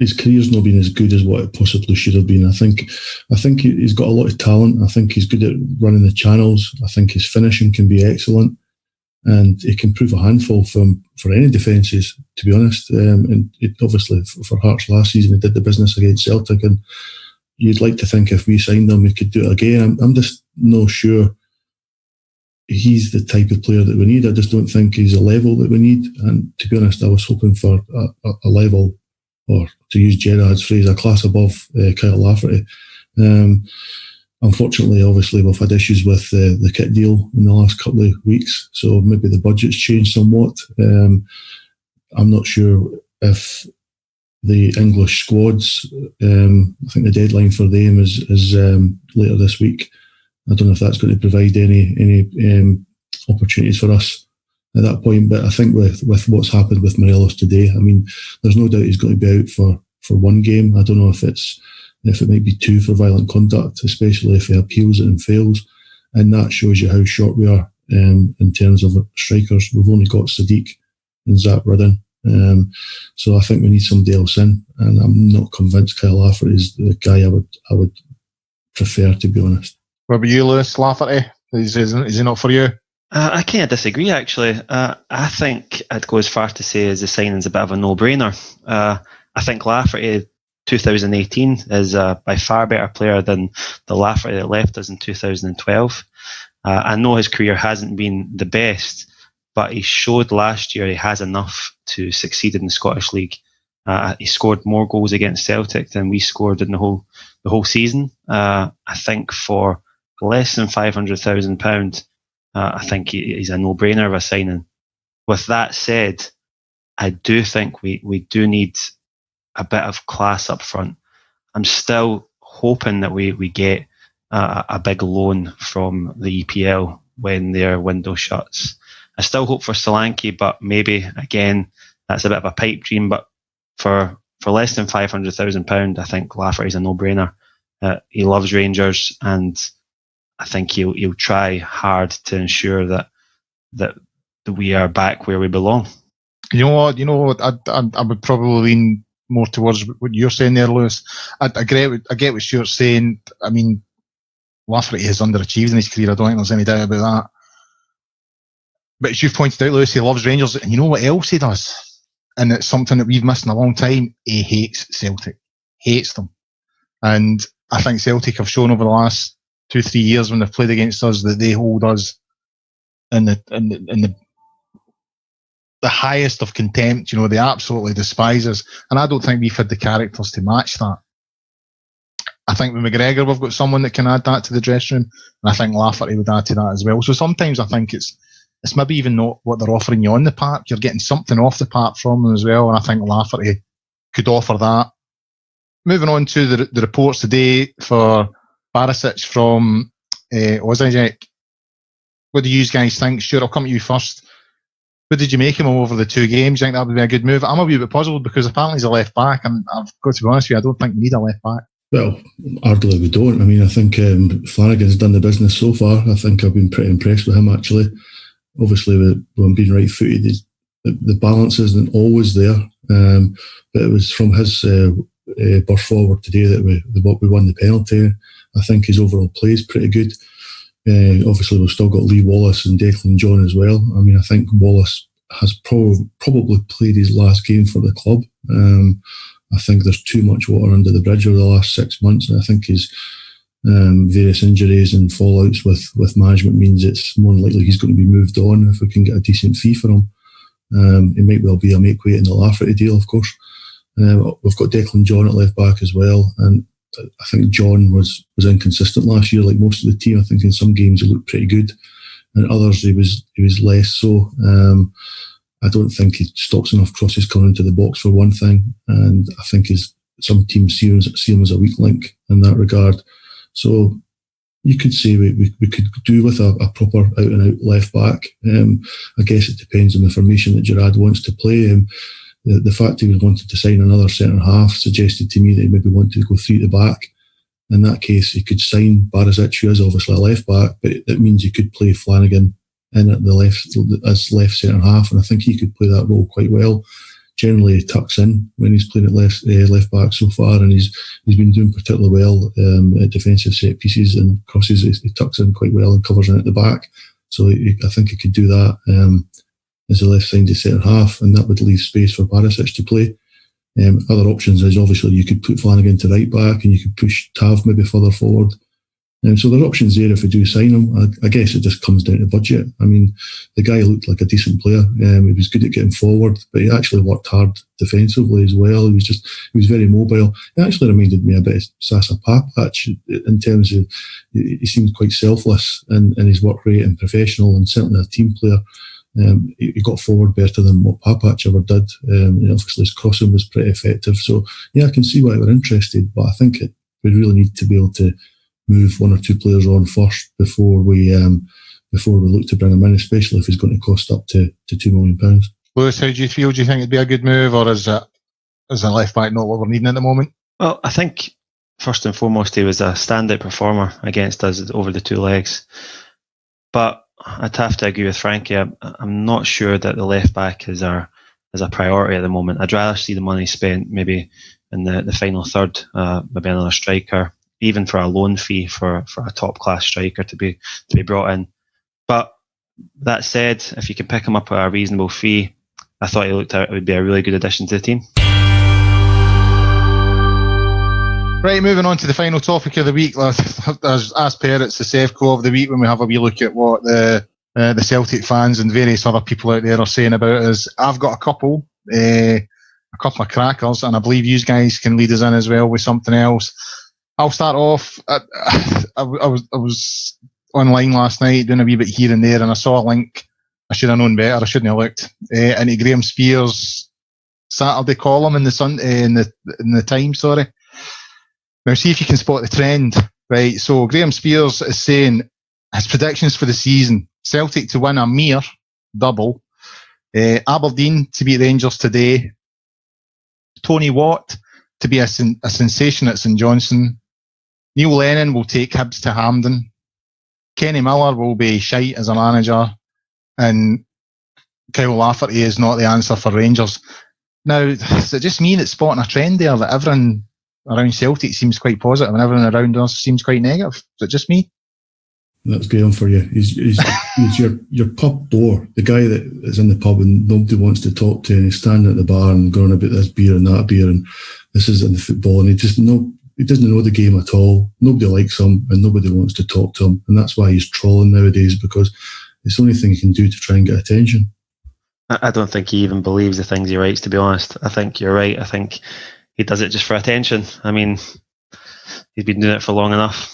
Speaker 2: His career's not been as good as what it possibly should have been. I think he's got a lot of talent. I think he's good at running the channels. I think his finishing can be excellent, and he can prove a handful for any defences, to be honest. And obviously for Hearts last season, he did the business against Celtic, and you'd like to think if we signed him, we could do it again. I'm just not sure he's the type of player that we need. I just don't think he's a level that we need. And to be honest, I was hoping for a level, or to use Gerard's phrase, a class above Kyle Lafferty. Unfortunately, obviously, we've had issues with the kit deal in the last couple of weeks, so maybe the budget's changed somewhat. I'm not sure if the English squads, I think the deadline for them is later this week. I don't know if that's going to provide any opportunities for us at that point, but I think with what's happened with Morelos today, I mean, there's no doubt he's going to be out for one game. I don't know if it might be two for violent conduct, especially if he appeals it and fails. And that shows you how short we are in terms of strikers. We've only got Sadiq and Zach Rudden. So I think we need somebody else in. And I'm not convinced Kyle Lafferty is the guy I would prefer, to be honest.
Speaker 1: What about you, Lewis? Lafferty? Is he not for you?
Speaker 3: I kind of disagree, actually. I think I'd go as far to say as the signing's a bit of a no-brainer. I think Lafferty 2018 is a by far better player than the Lafferty that left us in 2012. I know his career hasn't been the best, but he showed last year he has enough to succeed in the Scottish League. He scored more goals against Celtic than we scored in the whole season. I think for less than £500,000, I think he's a no-brainer of a signing. With that said, I do think we do need a bit of class up front. I'm still hoping that we get a big loan from the EPL when their window shuts. I still hope for Solanke, but maybe, again, that's a bit of a pipe dream. But for less than £500,000, I think Lafferty's a no-brainer. He loves Rangers, and I think he'll try hard to ensure that we are back where we belong.
Speaker 1: You know what? I would probably lean more towards what you're saying there, Lewis. I get what Stuart's saying. I mean, Lafferty has underachieved in his career. I don't think there's any doubt about that. But as you've pointed out, Lewis, he loves Rangers, and you know what else he does? And it's something that we've missed in a long time. He hates Celtic. Hates them. And I think Celtic have shown over the last 2-3 years when they've played against us that they hold us in the highest of contempt. You know, they absolutely despise us. And I don't think we've had the characters to match that. I think with McGregor, we've got someone that can add that to the dressing room. And I think Lafferty would add to that as well. So sometimes I think it's maybe even not what they're offering you on the park. You're getting something off the park from them as well. And I think Lafferty could offer that. Moving on to the reports today for Barisic from Ozajek. What do you guys think? Sure, I'll come to you first. What did you make him over the 2 games? You think that would be a good move? I'm a wee bit puzzled because apparently he's a left back, and I've got to be honest with you, I don't think we need a left back.
Speaker 2: Well, hardly we don't. I mean, I think Flanagan's done the business so far. I think I've been pretty impressed with him, actually. Obviously, with him being right-footed, the balance isn't always there. But it was from his burst forward today that we won the penalty. I think his overall play is pretty good. Obviously, we've still got Lee Wallace and Declan John as well. I mean, I think Wallace has probably played his last game for the club. I think there's too much water under the bridge over the last 6 months, and I think his various injuries and fallouts with management means it's more likely he's going to be moved on if we can get a decent fee for him. It might well be a make weight in the Lafferty deal, of course. We've got Declan John at left back as well, and I think John was inconsistent last year, like most of the team. I think in some games he looked pretty good, and others he was less so. I don't think he stops enough crosses coming into the box for one thing, and I think some teams see him as a weak link in that regard. So you could say we could do with a proper out and out left back. I guess it depends on the formation that Gerrard wants to play. The fact he was wanting to sign another centre half suggested to me that he maybe wanted to go 3 at the back. In that case, he could sign Barisic, who is obviously a left back, but it means he could play Flanagan in at the left as left centre half, and I think he could play that role quite well. Generally, he tucks in when he's playing at left back so far, and he's been doing particularly well at defensive set pieces and crosses. He tucks in quite well and covers in at the back. So I think he could do that as a left-sided centre half, and that would leave space for Barisic to play. Other options is obviously you could put Flanagan to right back, and you could push Tav maybe further forward. So there's options there if we do sign him. I guess it just comes down to budget. I mean, the guy looked like a decent player. He was good at getting forward, but he actually worked hard defensively as well. He was very mobile. He actually reminded me a bit of Sasa Papac in terms of he seemed quite selfless in his work rate and professional, and certainly a team player. He got forward better than what Papac ever did. Obviously his crossing was pretty effective. So yeah, I can see why we're interested, but I think we really need to be able to move 1 or 2 players on first before we look to bring him in, especially if he's going to cost up to £2 million.
Speaker 1: Lewis, how do you feel? Do you think it'd be a good move, or is a left back not what we're needing at the moment?
Speaker 3: Well, I think first and foremost he was a standout performer against us over the 2 legs, but I'd have to agree with Frankie. I'm not sure that the left back is a priority at the moment. I'd rather see the money spent maybe in the final third, maybe another striker, even for a loan fee for a top class striker to be brought in. But that said, if you can pick him up at a reasonable fee, I thought it would be a really good addition to the team.
Speaker 1: Right, moving on to the final topic of the week. As per, it's the Sevco of the week when we have a wee look at what the Celtic fans and various other people out there are saying about us. I've got a couple of crackers, and I believe you guys can lead us in as well with something else. I'll start off. I was online last night doing a wee bit here and there, and I saw a link. I should have known better. I shouldn't have looked. Into Graham Spears' Saturday column in the Times. Sorry. Now see if you can spot the trend. Right. So Graham Spears is saying his predictions for the season: Celtic to win a mere double, Aberdeen to beat Rangers today, Tony Watt to be a sensation at St Johnstone, Neil Lennon will take Hibs to Hampden, Kenny Miller will be shite as a manager, and Kyle Lafferty is not the answer for Rangers. Now, is it just me that's spotting a trend there that everyone around Celtic seems quite positive and everyone around us seems quite negative? Is it just me?
Speaker 2: That's Graham for you. He's your pub bore, the guy that is in the pub and nobody wants to talk to, and he's standing at the bar and going about this beer and that beer and this is in the football, and he doesn't know the game at all. Nobody likes him and nobody wants to talk to him, and that's why he's trolling nowadays, because it's the only thing he can do to try and get attention.
Speaker 3: I don't think he even believes the things he writes, to be honest. I think you're right. I think he does it just for attention. I mean, he's been doing it for long enough.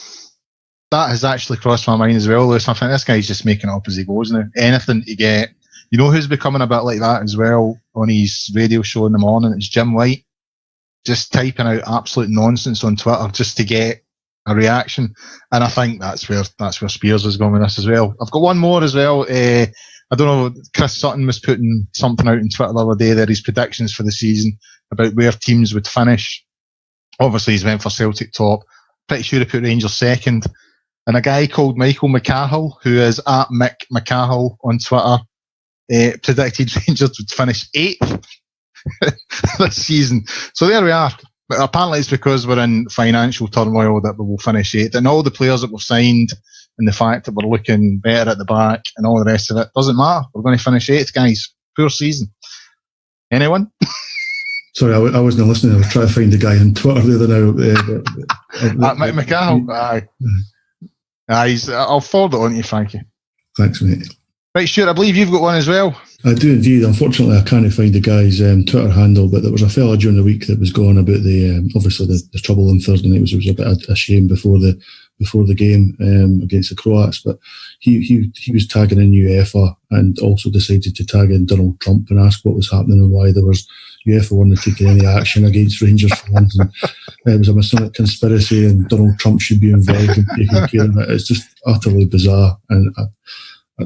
Speaker 1: That has actually crossed my mind as well, Lewis. I think this guy's just making it up as he goes now. Anything to get. You know who's becoming a bit like that as well on his radio show in the morning? It's Jim White. Just typing out absolute nonsense on Twitter just to get a reaction. And I think that's where Spears is going with this as well. I've got one more as well. I don't know, Chris Sutton was putting something out on Twitter the other day there, his predictions for the season about where teams would finish. Obviously, he's went for Celtic top. Pretty sure he put Rangers second. And a guy called Michael McCahill, who is at Mick McCahill on Twitter, predicted Rangers would finish 8th this season. So there we are. But apparently it's because we're in financial turmoil that we will finish 8th. And all the players that we've signed and the fact that we're looking better at the back and all the rest of it, doesn't matter. We're going to finish 8th, guys. Poor season. Anyone?
Speaker 2: Sorry, I wasn't listening. I was trying to find the guy on Twitter the other now.
Speaker 1: Mick McCahill. Aye. I'll forward it on to you, Frankie.
Speaker 2: Thanks, mate.
Speaker 1: Right, Stewart, I believe you've got one as well.
Speaker 2: I do indeed. Unfortunately, I can't find the guy's Twitter handle, but there was a fella during the week that was going about obviously the trouble on Thursday night. It was a bit of a shame before the game against the Croats, but he was tagging in UEFA and also decided to tag in Donald Trump and ask what was happening and why UEFA weren't taking any action against Rangers fans. And it was a Masonic conspiracy and Donald Trump should be involved in taking care of it. It's just utterly bizarre. And I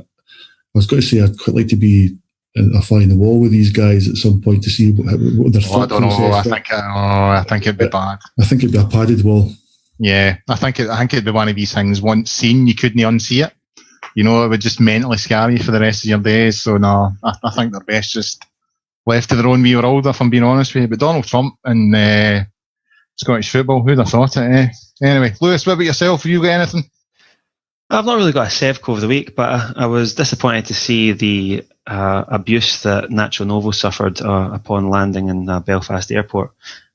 Speaker 2: was going to say I'd quite like to be a fly in the wall with these guys at some point to see what their thought
Speaker 1: I don't know.
Speaker 2: I
Speaker 1: think it'd be bad.
Speaker 2: I think it'd be a padded wall.
Speaker 1: Yeah, I think it'd be one of these things. Once seen, you couldn't unsee it. You know, it would just mentally scar you for the rest of your days. So no, I think they're best just left to their own wee world, if I'm being honest with you. But Donald Trump and Scottish football, who'd have thought it? Anyway, Lewis, what about yourself? Have you got anything?
Speaker 3: I've not really got a Sevco of the week, but I was disappointed to see the abuse that Nacho Novo suffered upon landing in Belfast Airport.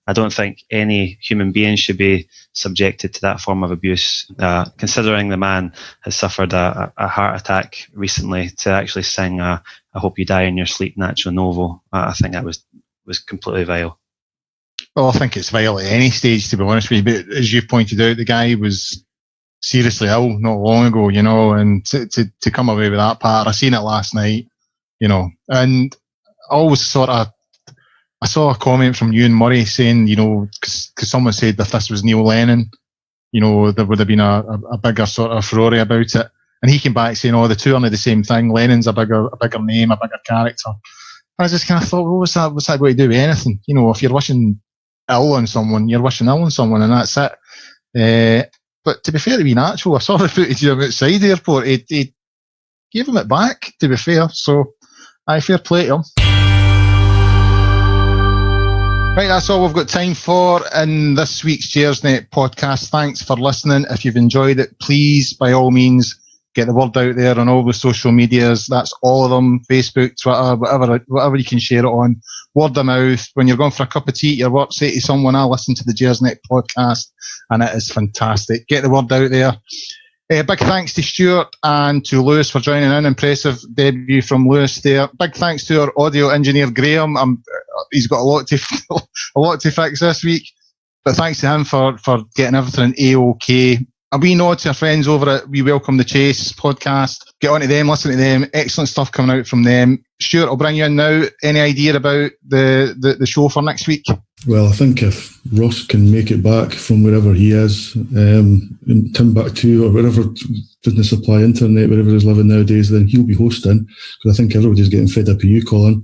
Speaker 3: I don't think any human being should be subjected to that form of abuse. Considering the man has suffered a heart attack recently, to actually sing I hope you die in your sleep, Nacho Novo, I think that was completely vile.
Speaker 1: Well, I think it's vile at any stage, to be honest with you. But as you pointed out, the guy was seriously ill not long ago, you know, and to come away with that part, I seen it last night, you know, and I always I saw a comment from Ewan Murray saying, you know, because someone said if this was Neil Lennon, you know, there would have been a bigger sort of furore about it. And he came back saying, the two are the same thing. Lennon's a bigger name, a bigger character. And I just kind of thought, well, what's that got to do with anything? You know, if you're wishing ill on someone, you're wishing ill on someone, and that's it. But to be fair to be natural, I saw the footage of him outside the airport. He gave him it back, to be fair. So, fair play to him. Right, that's all we've got time for in this week's Gersnet podcast. Thanks for listening. If you've enjoyed it, please, by all means, get the word out there on all the social medias. That's all of them: Facebook, Twitter, whatever you can share it on. Word of mouth. When you're going for a cup of tea at your work, say to someone, I listen to the Gersnet podcast, and it is fantastic. Get the word out there. Big thanks to Stewart and to Lewis for joining in. Impressive debut from Lewis there. Big thanks to our audio engineer, Graham. He's got a lot to fix this week. But thanks to him for getting everything A-OK. a wee nod to our friends over at We Welcome the Chase podcast. Get onto them, listen to them. Excellent stuff coming out from them. Stuart, I'll bring you in now. Any idea about the show for next week?
Speaker 2: Well, I think if Ross can make it back from wherever he is, in Timbuktu or wherever business supply internet, wherever he's living nowadays, then he'll be hosting, because I think everybody's getting fed up of you, Colin.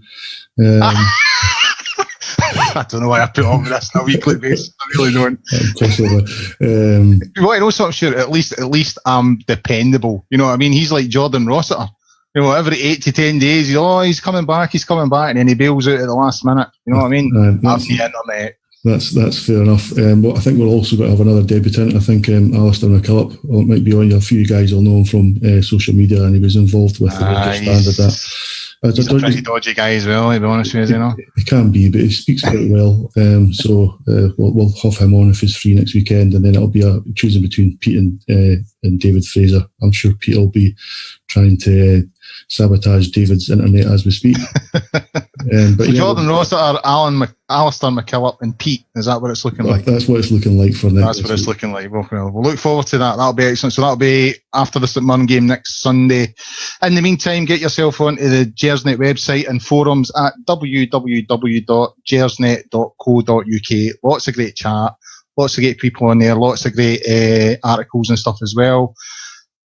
Speaker 1: I don't know why I put on with this on a weekly basis. I really don't.
Speaker 2: Possibly.
Speaker 1: You want to know something, Stuart? At least I'm dependable. You know what I mean? He's like Jordan Rossiter. You know, every 8 to 10 days, he's coming back, and then he bails out at the last minute. You know what I mean? That's the internet.
Speaker 2: That's fair enough. But I think we're also going to have another debutant. I think Alistair McKillop, or it might be on you. A few guys will know him from social media, and he was involved with the standard.
Speaker 1: He's a pretty dodgy guy as well, to be honest with you,
Speaker 2: He can be, but he speaks quite well. So we'll have him on if he's free next weekend, and then it'll be a choosing between Pete and David Fraser. I'm sure Pete will be trying to sabotage David's internet as we speak.
Speaker 1: But Jordan Rossiter, Alistair McKillop and Pete, is that what it's looking like?
Speaker 2: That's what it's looking like for now.
Speaker 1: That's what it's looking like. We'll look forward to that. That'll be excellent. So that'll be after the St Mirren game next Sunday. In the meantime, get yourself onto the Gersnet website and forums at www.gersnet.co.uk. Lots of great chat, lots of great people on there, lots of great articles and stuff as well.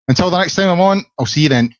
Speaker 1: Until the next time I'm on, I'll see you then.